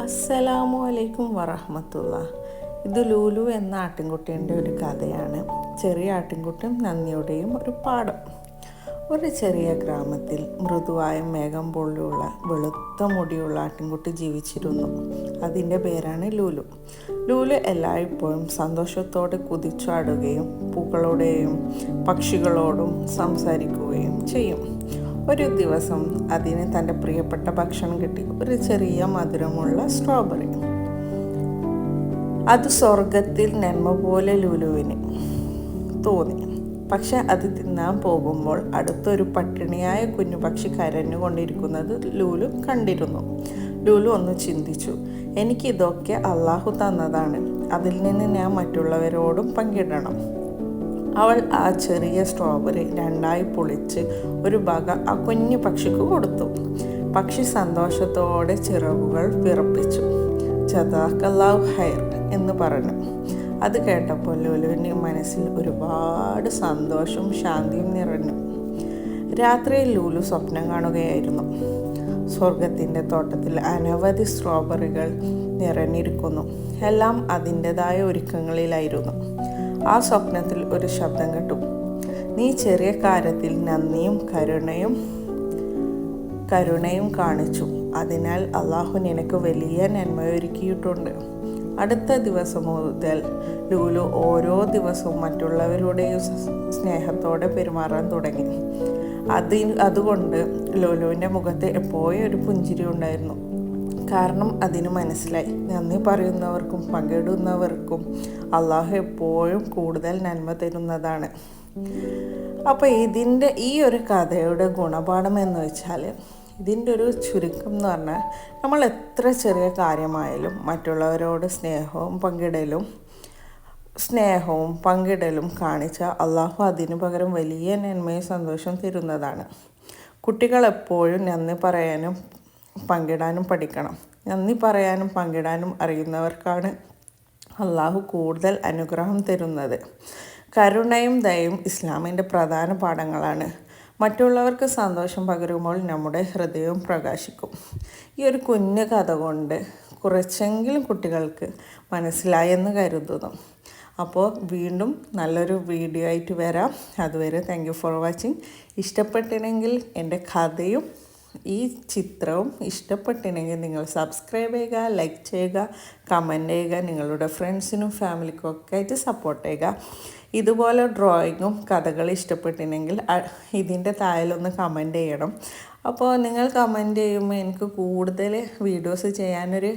അസ്സലാമു അലൈക്കും വറഹ്മത്തുള്ളാ. ഇത് ലൂലു എന്ന ആട്ടിൻകുട്ടീൻ്റെ ഒരു കഥയാണ്. ചെറിയ ആട്ടിൻകുട്ടിയും നന്ദിയുടെയും ഒരു പാഠം. ഒരു ചെറിയ ഗ്രാമത്തിൽ മൃദുവായ മേഘം പോലെയുള്ള വെളുത്ത മുടിയുള്ള ആട്ടിൻകുട്ടി ജീവിച്ചിരുന്നു. അതിൻ്റെ പേരാണ് ലൂലു. ലൂലു എല്ലായ്പ്പോഴും സന്തോഷത്തോടെ കുതിച്ചാടുകയും പൂക്കളോടെയും പക്ഷികളോടും സംസാരിക്കുകയും ചെയ്യും. ഒരു ദിവസം അതിന് തൻ്റെ പ്രിയപ്പെട്ട ഭക്ഷണം കിട്ടി, ഒരു ചെറിയ മധുരമുള്ള സ്ട്രോബെറി. അത് സ്വർഗത്തിൽ നന്മ പോലെ ലൂലുവിന് തോന്നി. പക്ഷെ അത് തിന്നാൻ പോകുമ്പോൾ അടുത്തൊരു പട്ടിണിയായ കുഞ്ഞു പക്ഷി കരഞ്ഞുകൊണ്ടിരിക്കുന്നത് ലൂലു കണ്ടിരുന്നു. ലൂലു ഒന്ന് ചിന്തിച്ചു, എനിക്കിതൊക്കെ അള്ളാഹു തന്നതാണ്, അതിൽ നിന്ന് ഞാൻ മറ്റുള്ളവരോടും പങ്കിടണം. അവൾ ആ ചെറിയ സ്ട്രോബെറി രണ്ടായി പൊളിച്ച് ഒരു ഭാഗം ആ കുഞ്ഞു പക്ഷിക്ക് കൊടുത്തു. പക്ഷി സന്തോഷത്തോടെ ചിറകുകൾ വിറപ്പിച്ചു. ജസാക്കല്ലാഹു ഖൈർ എന്ന് പറഞ്ഞു. അത് കേട്ടപ്പോൾ ലുലുവിൻ്റെ മനസ്സിൽ ഒരുപാട് സന്തോഷവും ശാന്തിയും നിറഞ്ഞു. രാത്രിയിൽ ലൂലു സ്വപ്നം കാണുകയായിരുന്നു. സ്വർഗത്തിൻ്റെ തോട്ടത്തിൽ അനവധി സ്ട്രോബെറികൾ നിറഞ്ഞിരിക്കുന്നു. എല്ലാം അതിൻ്റെതായ ഒരുക്കങ്ങളിലായിരുന്നു. ആ സ്വപ്നത്തിൽ ഒരു ശബ്ദം കേട്ടു, നീ ചെറിയ കാര്യത്തിൽ നന്ദിയും കരുണയും കാണിച്ചു, അതിനാൽ അള്ളാഹു നിനക്ക് വലിയ നന്മയൊരുക്കിയിട്ടുണ്ട്. അടുത്ത ദിവസം മുതൽ ലൂലു ഓരോ ദിവസവും മറ്റുള്ളവരുടെയും സ്നേഹത്തോടെ പെരുമാറാൻ തുടങ്ങി. അതുകൊണ്ട് ലൂലുവിൻ്റെ മുഖത്ത് എപ്പോഴും ഒരു പുഞ്ചിരി ഉണ്ടായിരുന്നു. കാരണം അതിന് മനസ്സിലായി, നന്ദി പറയുന്നവർക്കും പങ്കിടുന്നവർക്കും അള്ളാഹു എപ്പോഴും കൂടുതൽ നന്മ തരുന്നതാണ്. അപ്പോൾ ഈ ഒരു കഥയുടെ ഗുണപാഠം എന്ന് വെച്ചാൽ, ഇതിൻ്റെ ഒരു ചുരുക്കം എന്ന് പറഞ്ഞാൽ, നമ്മൾ എത്ര ചെറിയ കാര്യമായാലും മറ്റുള്ളവരോട് സ്നേഹവും പങ്കിടലും കാണിച്ചാൽ അള്ളാഹു അതിന് പകരം വലിയ നന്മയും സന്തോഷവും തരുന്നതാണ്. കുട്ടികൾ എപ്പോഴും നന്ദി പറയാനും പങ്കിടാനും പഠിക്കണം. നന്ദി പറയാനും പങ്കിടാനും അറിയുന്നവർക്കാണ് അള്ളാഹു കൂടുതൽ അനുഗ്രഹം തരുന്നത്. കരുണയും ദയയും ഇസ്ലാമിൻ്റെ പ്രധാന പാഠങ്ങളാണ്. മറ്റുള്ളവർക്ക് സന്തോഷം പകരുമ്പോൾ നമ്മുടെ ഹൃദയവും പ്രകാശിക്കും. ഈ ഒരു കുഞ്ഞു കഥ കൊണ്ട് കുറച്ചെങ്കിലും കുട്ടികൾക്ക് മനസ്സിലായെന്ന് കരുതുന്നു. അപ്പോൾ വീണ്ടും നല്ലൊരു വീഡിയോ ആയിട്ട് വരാം. അതുവരെ താങ്ക് യു ഫോർ വാച്ചിങ്. ഇഷ്ടപ്പെട്ടില്ലെങ്കിൽ എൻ്റെ കഥയും ഈ ചിത്രവും ഇഷ്ടപ്പെട്ടില്ലെങ്കിൽ നിങ്ങൾ സബ്സ്ക്രൈബ് ചെയ്യുക, ലൈക്ക് ചെയ്യുക, കമൻറ്റ് ചെയ്യുക, നിങ്ങളുടെ ഫ്രണ്ട്സിനും ഫാമിലിക്കും ഒക്കെ ആയിട്ട് സപ്പോർട്ട് ചെയ്യുക. ഇതുപോലെ ഡ്രോയിങ്ങും കഥകൾ ഇഷ്ടപ്പെട്ടില്ലെങ്കിൽ ഇതിൻ്റെ താഴെയൊന്ന് കമൻറ്റ് ചെയ്യണം. അപ്പോൾ നിങ്ങൾ കമൻറ്റ് ചെയ്യുമ്പോൾ എനിക്ക് കൂടുതൽ വീഡിയോസ് ചെയ്യാനൊരു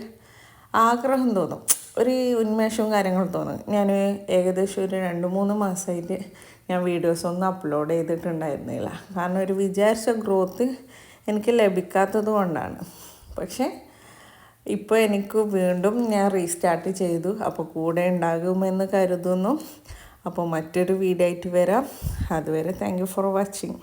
ആഗ്രഹം തോന്നും, ഒരു ഉന്മേഷവും കാര്യങ്ങളും തോന്നും. ഞാൻ ഏകദേശം ഒരു 2-3 മാസമായിട്ട് ഞാൻ വീഡിയോസൊന്നും അപ്ലോഡ് ചെയ്തിട്ടുണ്ടായിരുന്നില്ല. കാരണം ഒരു വിചാരിച്ച ഗ്രോത്ത് എനിക്ക് ലഭിക്കാത്തത് കൊണ്ടാണ്. പക്ഷേ ഇപ്പോൾ എനിക്ക് വീണ്ടും ഞാൻ റീസ്റ്റാർട്ട് ചെയ്തു. അപ്പോൾ കൂടെ ഉണ്ടാകുമെന്ന് കരുതുന്നു. അപ്പോൾ മറ്റൊരു വീഡിയോ ആയിട്ട് വരാം. അതുവരെ താങ്ക് യു ഫോർ വാച്ചിങ്.